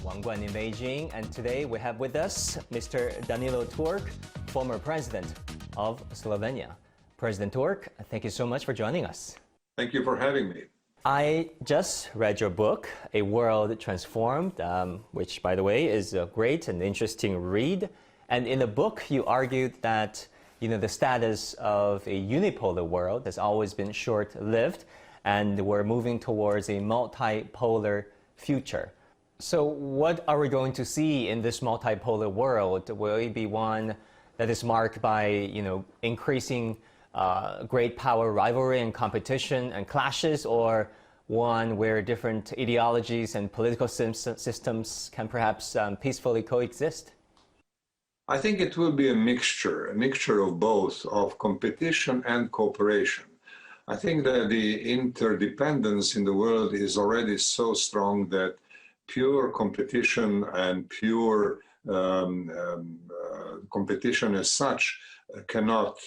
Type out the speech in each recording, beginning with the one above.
Wang Guan in Beijing, and today we have with us Mr. Danilo Türk, former president of Slovenia. President Türk, thank you so much for joining us. Thank you for having me. I just read your book, A World Transformed, which, by the way, is a great and interesting read. And in the book, you argued that the status of a unipolar world has always been short-lived, and we're moving towards a multipolar future. So what are we going to see in this multipolar world? Will it be one that is marked by increasing great power rivalry and competition and clashes, or one where different ideologies and political systems can perhaps peacefully coexist? I think it will be a mixture of both, of competition and cooperation. I think that the interdependence in the world is already so strong that pure competition and pure competition as such cannot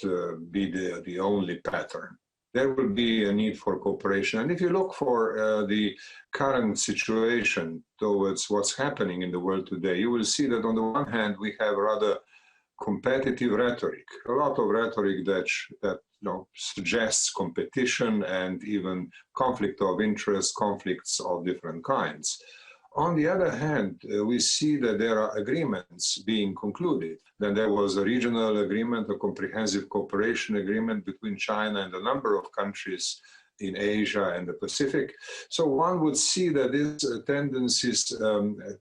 be the only pattern. There will be a need for cooperation. And if you look for the current situation towards what's happening in the world today, you will see that on the one hand, we have rather competitive rhetoric, a lot of rhetoric that suggests competition and even conflict of interest, conflicts of different kinds. On the other hand, we see that there are agreements being concluded. Then there was a regional agreement, a comprehensive cooperation agreement between China and a number of countries in Asia and the Pacific. So one would see that these tendencies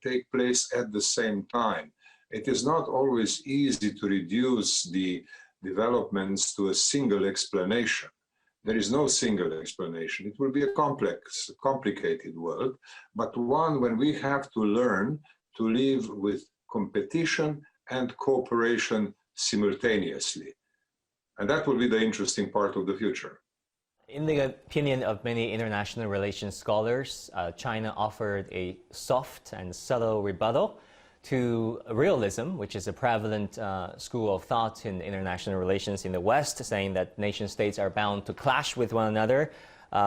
take place at the same time. It is not always easy to reduce the developments to a single explanation. There is no single explanation. It will be a complex, complicated world, but one when we have to learn to live with competition and cooperation simultaneously. And that will be the interesting part of the future. In the opinion of many international relations scholars, China offered a soft and subtle rebuttal to realism, which is a prevalent school of thought in international relations in the West, saying that nation-states are bound to clash with one another.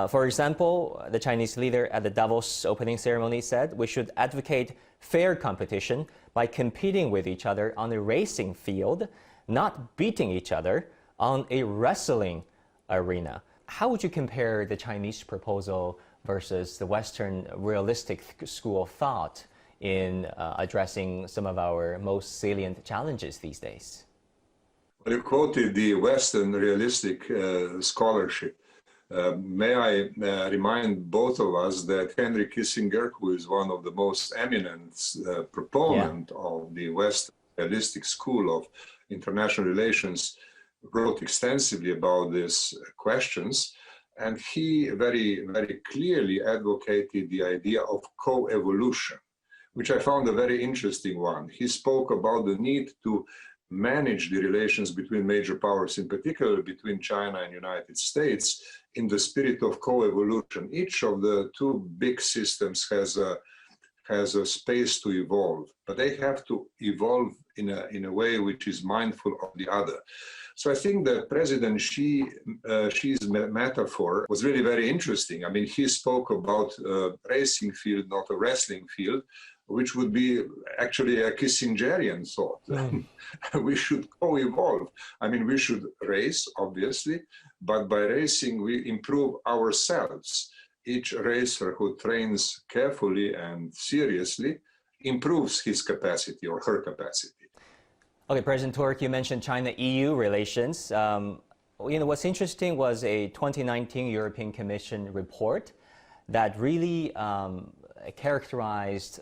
For example, the Chinese leader at the Davos opening ceremony said we should advocate fair competition by competing with each other on a racing field, not beating each other on a wrestling arena. How would you compare the Chinese proposal versus the Western realistic school of thought in addressing some of our most salient challenges these days? Well, you quoted the Western realistic scholarship. May I remind both of us that Henry Kissinger, who is one of the most eminent proponent of the Western realistic school of international relations, wrote extensively about these questions. And he very, very clearly advocated the idea of co-evolution, which I found a very interesting one. He spoke about the need to manage the relations between major powers, in particular between China and United States, in the spirit of co-evolution. Each of the two big systems has a space to evolve, but they have to evolve in a way which is mindful of the other. So I think that President Xi's metaphor was really very interesting. I mean, he spoke about a racing field, not a wrestling field, which would be actually a Kissingerian thought. We should co-evolve. I mean, we should race, obviously, but by racing, we improve ourselves. Each racer who trains carefully and seriously improves his capacity or her capacity. Okay, President Türk, you mentioned China-EU relations. What's interesting was a 2019 European Commission report that really characterized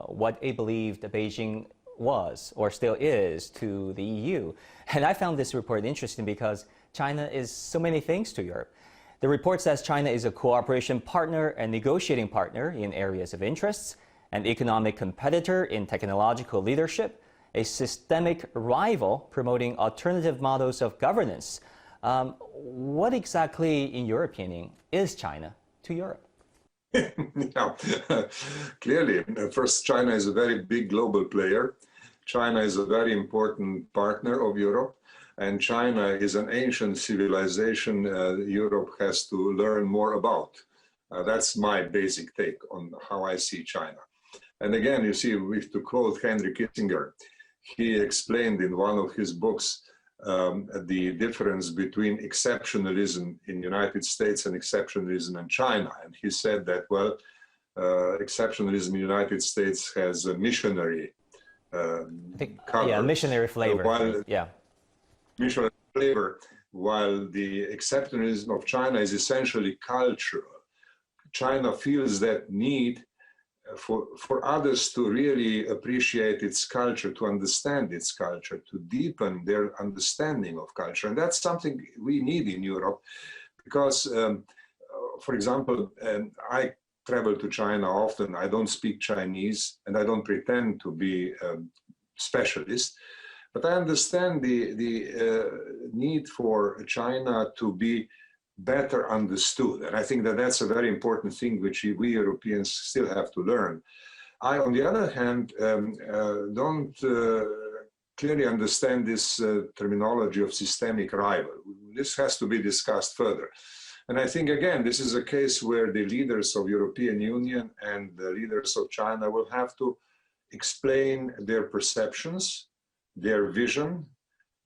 what they believed Beijing was or still is to the EU. And I found this report interesting because China is so many things to Europe. The report says China is a cooperation partner and negotiating partner in areas of interests, an economic competitor in technological leadership, a systemic rival promoting alternative models of governance. What exactly, in your opinion, is China to Europe? Yeah, clearly, first, China is a very big global player. China is a very important partner of Europe, and China is an ancient civilization Europe has to learn more about. That's my basic take on how I see China. And again, you see, to quote Henry Kissinger, he explained in one of his books the difference between exceptionalism in the United States and exceptionalism in China. And he said that, well, exceptionalism in the United States has a missionary color. Yeah, missionary flavor. Yeah. Missionary flavor, while the exceptionalism of China is essentially cultural. China feels that need for others to really appreciate its culture, to understand its culture, to deepen their understanding of culture. And that's something we need in Europe because, for example, I travel to China often. I don't speak Chinese and I don't pretend to be a specialist, but I understand the need for China to be better understood. And I think that that's a very important thing which we Europeans still have to learn. I, on the other hand, don't clearly understand this terminology of systemic rival. This has to be discussed further. And I think, again, this is a case where the leaders of European Union and the leaders of China will have to explain their perceptions, their vision,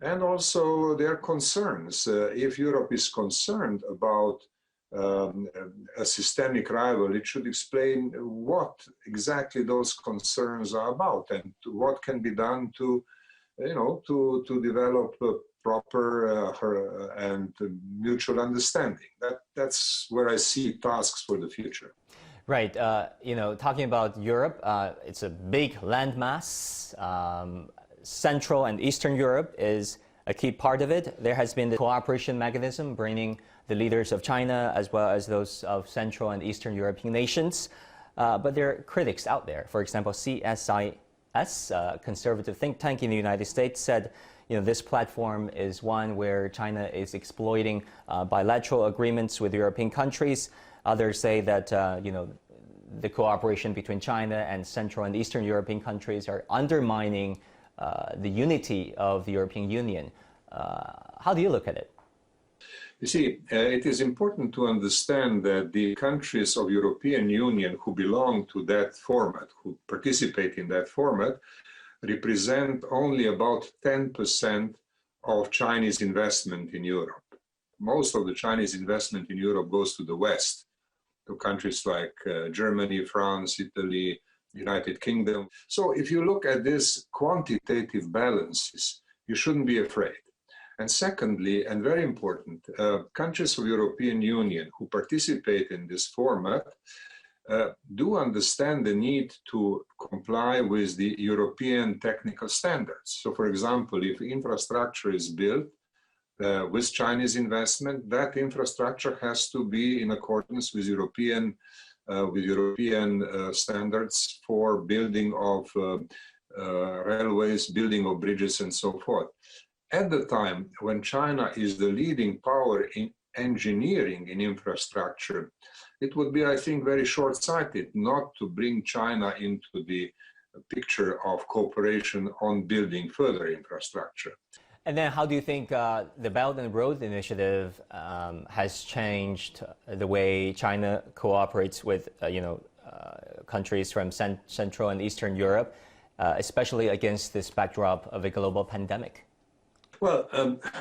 and also their concerns. If Europe is concerned about a systemic rival, it should explain what exactly those concerns are about and what can be done to, to develop a proper and mutual understanding. That's where I see tasks for the future. Right. Talking about Europe, it's a big landmass. Central and Eastern Europe is a key part of it. There has been the cooperation mechanism bringing the leaders of China as well as those of Central and Eastern European nations. But there are critics out there. For example, CSIS, a conservative think tank in the United States, said this platform is one where China is exploiting bilateral agreements with European countries. Others say that the cooperation between China and Central and Eastern European countries are undermining the unity of the European Union. How do you look at it? You see, it is important to understand that the countries of European Union who belong to that format, who participate in that format, represent only about 10% of Chinese investment in Europe. Most of the Chinese investment in Europe goes to the West, to countries like Germany, France, Italy, United Kingdom. So if you look at these quantitative balances, you shouldn't be afraid. And secondly, and very important, countries of European Union who participate in this format do understand the need to comply with the European technical standards. So for example, if infrastructure is built with Chinese investment, that infrastructure has to be in accordance with European standards for building of railways, building of bridges, and so forth. At the time when China is the leading power in engineering in infrastructure, it would be, I think, very short-sighted not to bring China into the picture of cooperation on building further infrastructure. And then how do you think the Belt and Road Initiative has changed the way China cooperates with, countries from Central and Eastern Europe, especially against this backdrop of a global pandemic? Well,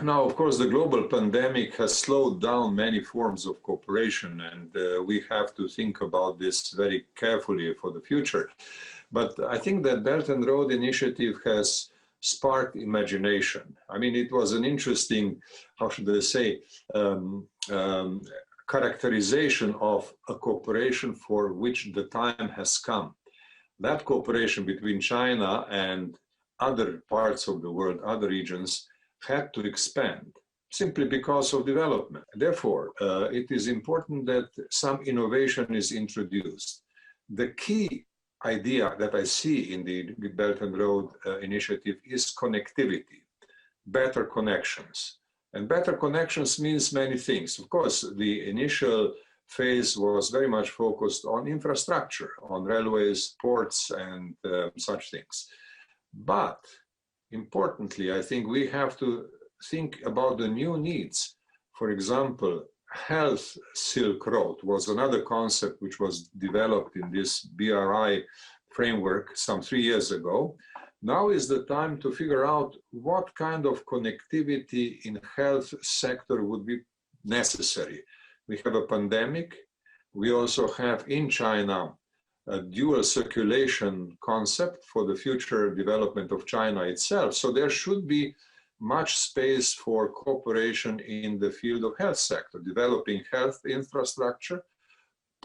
now, of course, the global pandemic has slowed down many forms of cooperation, and we have to think about this very carefully for the future. But I think that Belt and Road Initiative has sparked imagination. I mean, it was an interesting, how should I say, characterization of a cooperation for which the time has come. That cooperation between China and other parts of the world, other regions, had to expand simply because of development. Therefore, it is important that some innovation is introduced. The key idea that I see in the Belt and Road Initiative is connectivity, better connections. And better connections means many things. Of course, the initial phase was very much focused on infrastructure, on railways, ports, and such things. But importantly, I think we have to think about the new needs. For example, Health Silk Road was another concept which was developed in this BRI framework some 3 years ago. Now is the time to figure out what kind of connectivity in health sector would be necessary. We have a pandemic. We also have in China a dual circulation concept for the future development of China itself. So there should be much space for cooperation in the field of health sector, developing health infrastructure,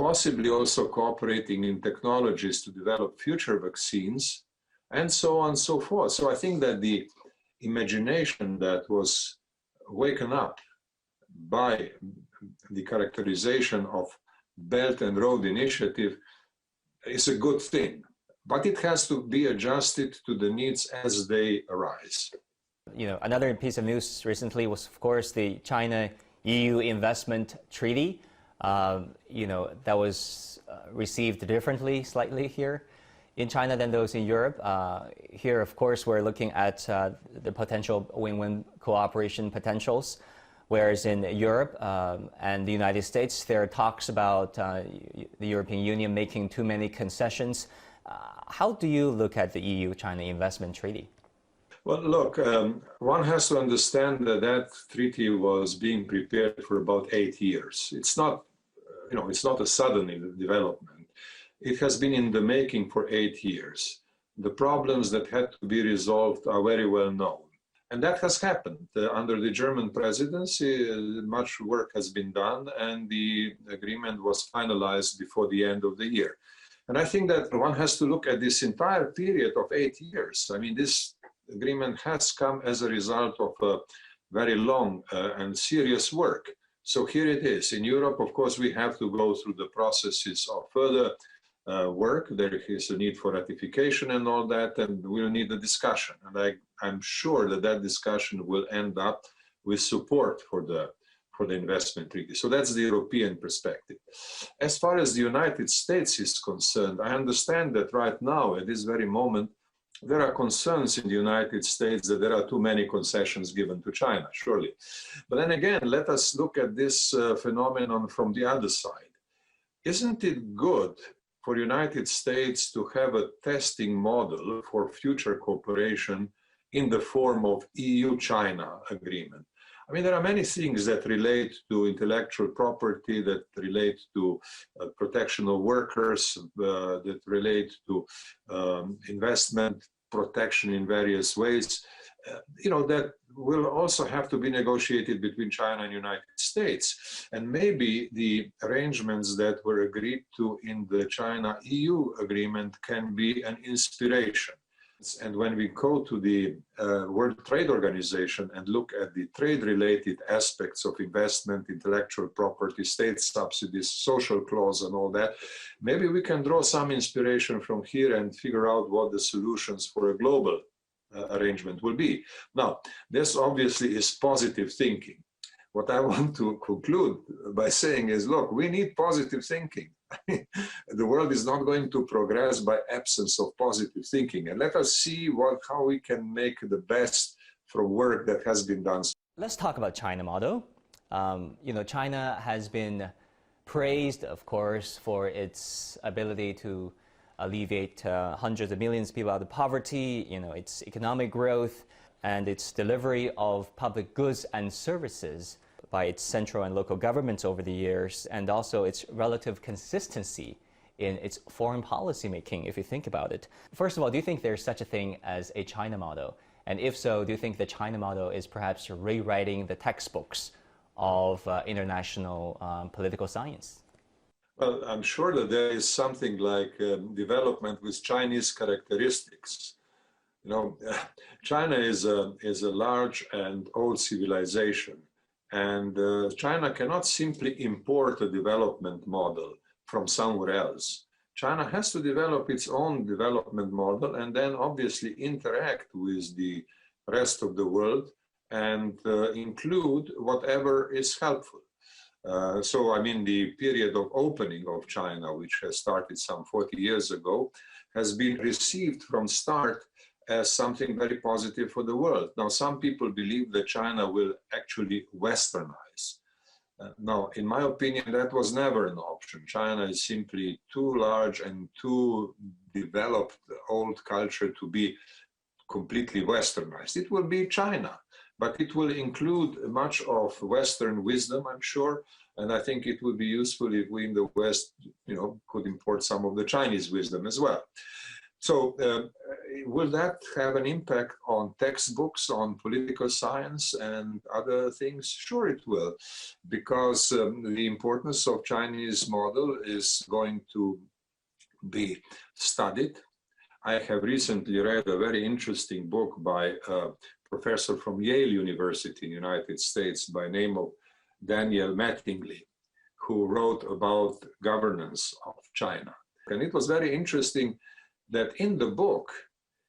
possibly also cooperating in technologies to develop future vaccines, and so on and so forth. So I think that the imagination that was waken up by the characterization of Belt and Road Initiative is a good thing, but it has to be adjusted to the needs as they arise. You know, another piece of news recently was, of course, the China-EU investment treaty. You know, that was received differently slightly here in China than those in Europe. Here, of course, we're looking at the potential win-win cooperation potentials, whereas in Europe and the United States, there are talks about the European Union making too many concessions. How do you look at the EU-China investment treaty? Well, look, one has to understand that that treaty was being prepared for about 8 years. It's not, you know, it's not a sudden development. It has been in the making for 8 years. The problems that had to be resolved are very well known. And that has happened. Under the German presidency, much work has been done, and the agreement was finalized before the end of the year. And I think that one has to look at this entire period of 8 years. I mean, this agreement has come as a result of a very long and serious work. So here it is. In Europe, of course, we have to go through the processes of further work. There is a need for ratification and all that, and we'll need a discussion. And I'm sure that that discussion will end up with support for the investment treaty. So that's the European perspective. As far as the United States is concerned, I understand that right now, at this very moment, there are concerns in the United States that there are too many concessions given to China, surely. But then again, let us look at this phenomenon from the other side. Isn't it good for the United States to have a testing model for future cooperation in the form of EU-China agreement? I mean, there are many things that relate to intellectual property, that relate to protection of workers, that relate to investment protection in various ways, you know, that will also have to be negotiated between China and the United States. And maybe the arrangements that were agreed to in the China-EU agreement can be an inspiration. And when we go to the World Trade Organization and look at the trade-related aspects of investment, intellectual property, state subsidies, social clause and all that, maybe we can draw some inspiration from here and figure out what the solutions for a global arrangement will be. Now, this obviously is positive thinking. What I want to conclude by saying is, look, we need positive thinking. The world is not going to progress by absence of positive thinking. And let us see how we can make the best from work that has been done. Let's talk about China model. You know, China has been praised, of course, for its ability to alleviate hundreds of millions of people out of poverty, you know, its economic growth, and its delivery of public goods and services by its central and local governments over the years, and also its relative consistency in its foreign policy making, if you think about it. First of all, do you think there's such a thing as a China model? And if so, do you think the China model is perhaps rewriting the textbooks of international political science? Well, I'm sure that there is something like development with Chinese characteristics. You know, China is a large and old civilization. And China cannot simply import a development model from somewhere else. China has to develop its own development model and then obviously interact with the rest of the world and include whatever is helpful. So, I mean, the period of opening of China, which has started some 40 years ago, has been received from start as something very positive for the world. Now, some people believe that China will actually westernize. Now, in my opinion, that was never an option. China is simply too large and too developed old culture to be completely westernized. It will be China, but it will include much of Western wisdom, I'm sure. And I think it would be useful if we in the West, could import some of the Chinese wisdom as well. So will that have an impact on textbooks, on political science and other things? Sure it will, because the importance of Chinese model is going to be studied. I have recently read a very interesting book by a professor from Yale University in the United States by name of Daniel Mattingly, who wrote about governance of China. And it was very interesting that in the book,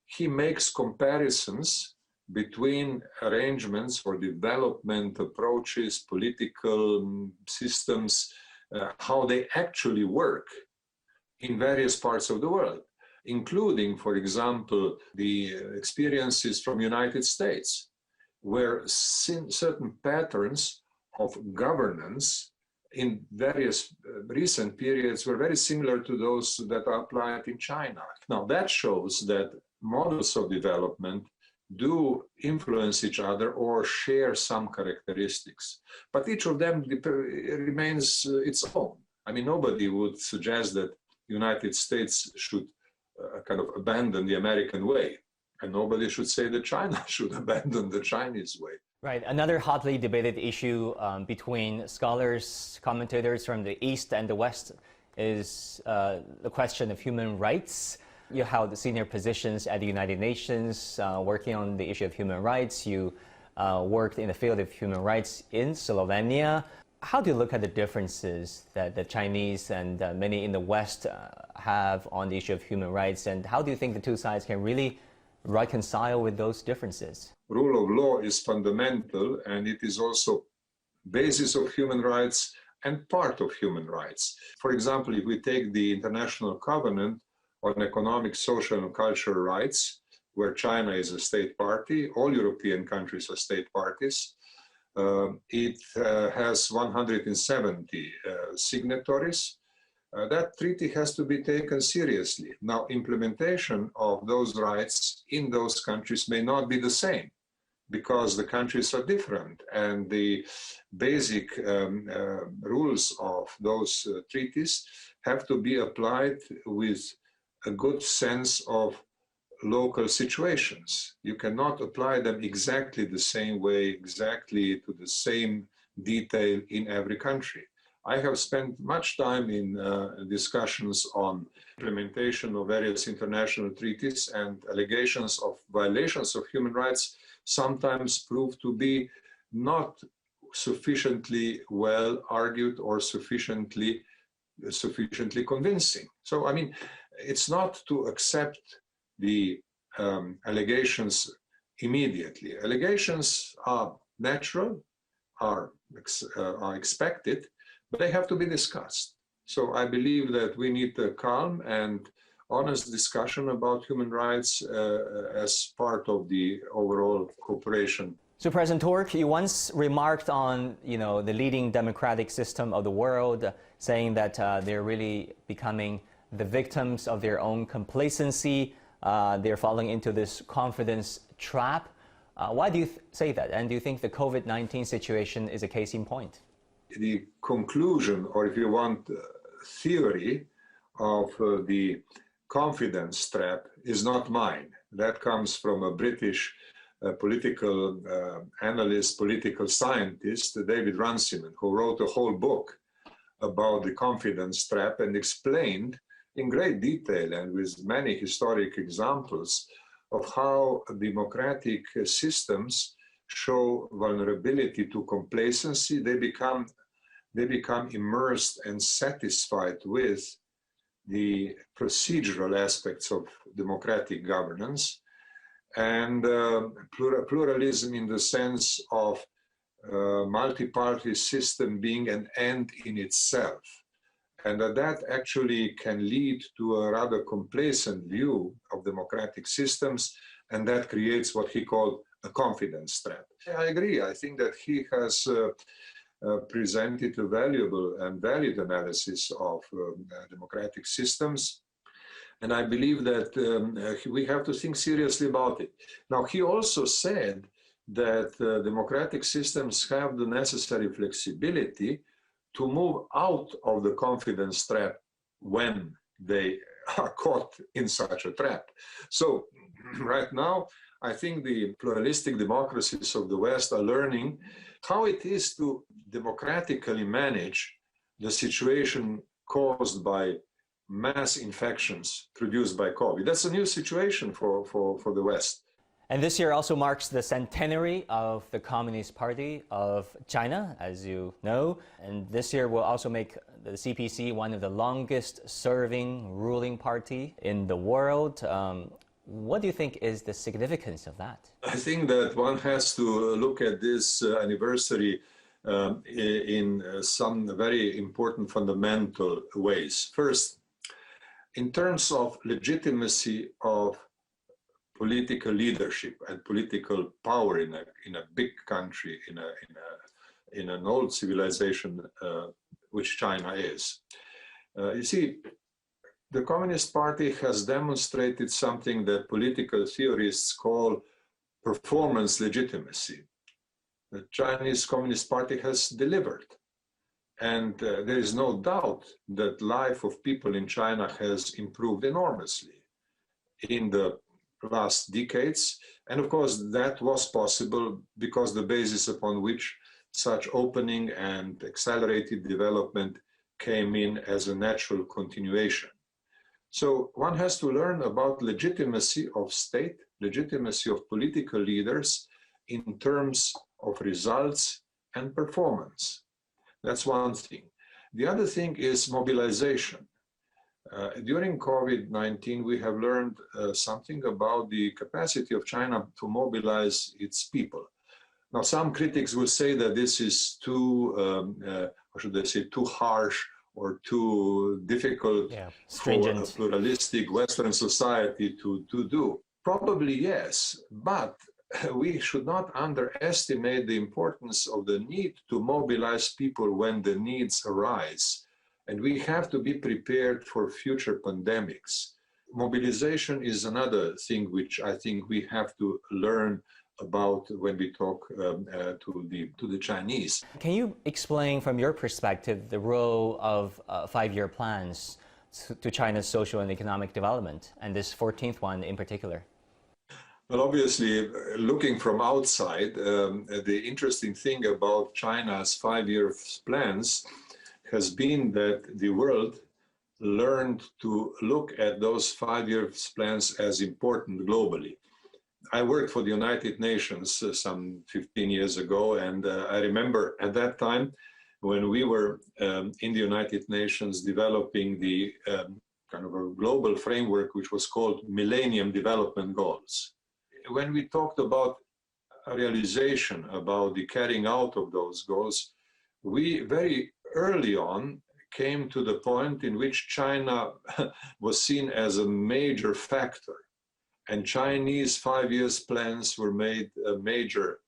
he makes comparisons between arrangements for development approaches, political systems, how they actually work in various parts of the world, including, for example, the experiences from United States, where certain patterns of governance in various recent periods were very similar to those that are applied in China. Now, that shows that models of development do influence each other or share some characteristics, but each of them remains its own. I mean, nobody would suggest that the United States should kind of abandon the American way, and nobody should say that China should abandon the Chinese way. Right. Another hotly debated issue between scholars, commentators from the East and the West is the question of human rights. You held the senior positions at the United Nations working on the issue of human rights. You worked in the field of human rights in Slovenia. How do you look at the differences that the Chinese and many in the West have on the issue of human rights, and how do you think the two sides can really reconcile with those differences? Rule of law is fundamental, and it is also basis of human rights and part of human rights. For example, if we take the International Covenant on Economic, Social and Cultural Rights, where China is a state party, all European countries are state parties. It has 170 signatories. That treaty has to be taken seriously. Now, implementation of those rights in those countries may not be the same because the countries are different, and the basic rules of those treaties have to be applied with a good sense of local situations. You cannot apply them exactly the same way, exactly to the same detail in every country. I have spent much time in discussions on implementation of various international treaties, and allegations of violations of human rights sometimes prove to be not sufficiently well argued or sufficiently convincing. So, I mean, it's not to accept the allegations immediately. Allegations are natural, are expected, but they have to be discussed. So I believe that we need a calm and honest discussion about human rights as part of the overall cooperation. So, President Türk, you once remarked on, the leading democratic system of the world, saying that they're really becoming the victims of their own complacency. They're falling into this confidence trap. Why do you say that? And do you think the COVID-19 situation is a case in point? The conclusion, or if you want, theory of the confidence trap is not mine. That comes from a British political analyst, political scientist, David Runciman, who wrote a whole book about the confidence trap and explained in great detail and with many historic examples of how democratic systems show vulnerability to complacency. They become immersed and satisfied with the procedural aspects of democratic governance, and pluralism in the sense of multi-party system being an end in itself. And that actually can lead to a rather complacent view of democratic systems, and that creates what he called a confidence trap. I agree. I think that he has presented a valuable and valid analysis of democratic systems. And I believe that we have to think seriously about it. Now, he also said that democratic systems have the necessary flexibility to move out of the confidence trap when they are caught in such a trap. So right now, I think the pluralistic democracies of the West are learning how it is to democratically manage the situation caused by mass infections produced by COVID. That's a new situation for the West. And this year also marks the centenary of the Communist Party of China, as you know. And this year will also make the CPC one of the longest serving ruling party in the world. What do you think is the significance of that? I think that one has to look at this anniversary in some very important fundamental ways. First, in terms of legitimacy of political leadership and political power in a big country, in an old civilization, which China is. You see, the Communist Party has demonstrated something that political theorists call performance legitimacy. The Chinese Communist Party has delivered. And there is no doubt that life of people in China has improved enormously in the last decades. And of course, that was possible because the basis upon which such opening and accelerated development came in as a natural continuation. So one has to learn about legitimacy of state, legitimacy of political leaders in terms of results and performance. That's one thing. The other thing is mobilization. During COVID-19, we have learned something about the capacity of China to mobilize its people. Now, some critics will say that this is too, how should I say, too harsh or too difficult for a pluralistic Western society to do. Probably yes, but we should not underestimate the importance of the need to mobilize people when the needs arise. And we have to be prepared for future pandemics. Mobilization is another thing which I think we have to learn about when we talk to the Chinese. Can you explain from your perspective the role of five-year plans to China's social and economic development, and this 14th one in particular? Well, obviously, looking from outside, the interesting thing about China's five-year plans has been that the world learned to look at those five-year plans as important globally. I worked for the United Nations some 15 years ago, and I remember at that time when we were in the United Nations developing the kind of a global framework which was called Millennium Development Goals. When we talked about realization, about the carrying out of those goals, we very early on came to the point in which China was seen as a major factor. And Chinese five-year plans were made a major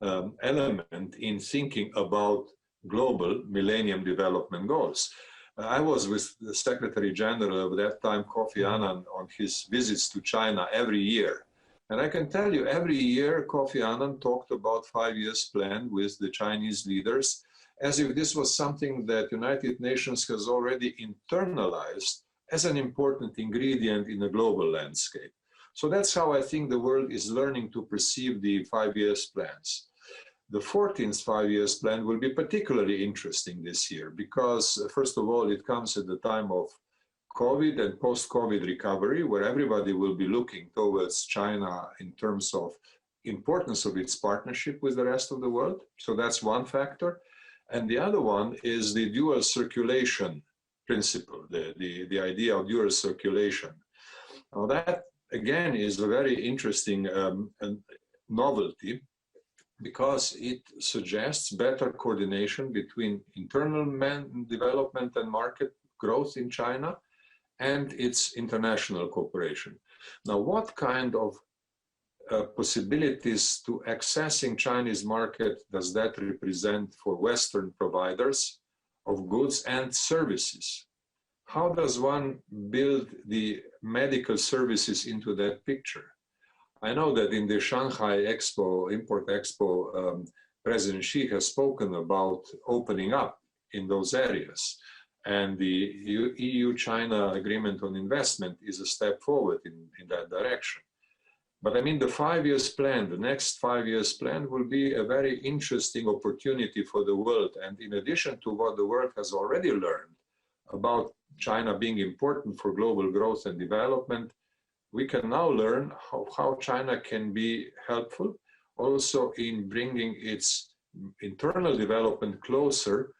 element in thinking about global Millennium Development Goals. I was with the Secretary General of that time, Kofi Annan, on his visits to China every year. And I can tell you, every year, Kofi Annan talked about five-year plan with the Chinese leaders, as if this was something that United Nations has already internalized as an important ingredient in the global landscape. So that's how I think the world is learning to perceive the five-year plans. The 14th five-year plan will be particularly interesting this year because, first of all, it comes at the time of COVID and post-COVID recovery, where everybody will be looking towards China in terms of importance of its partnership with the rest of the world. So that's one factor. And the other one is the dual circulation principle, the idea of dual circulation. Now that, again, is a very interesting novelty because it suggests better coordination between internal development and market growth in China and its international cooperation. Now, what kind of possibilities to accessing Chinese market does that represent for Western providers of goods and services? how does one build the medical services into that picture? I know that in the Shanghai Expo, Import Expo, President Xi has spoken about opening up in those areas. And the EU-China agreement on investment is a step forward in that direction. But I mean, the 5 years plan, the next 5 years plan will be a very interesting opportunity for the world. And in addition to what the world has already learned about China being important for global growth and development, we can now learn how China can be helpful also in bringing its internal development closer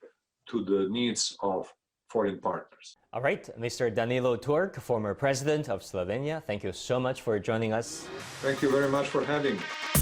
to the needs of foreign partners. All right, Mr. Danilo Türk, former president of Slovenia, thank you so much for joining us. Thank you very much for having me.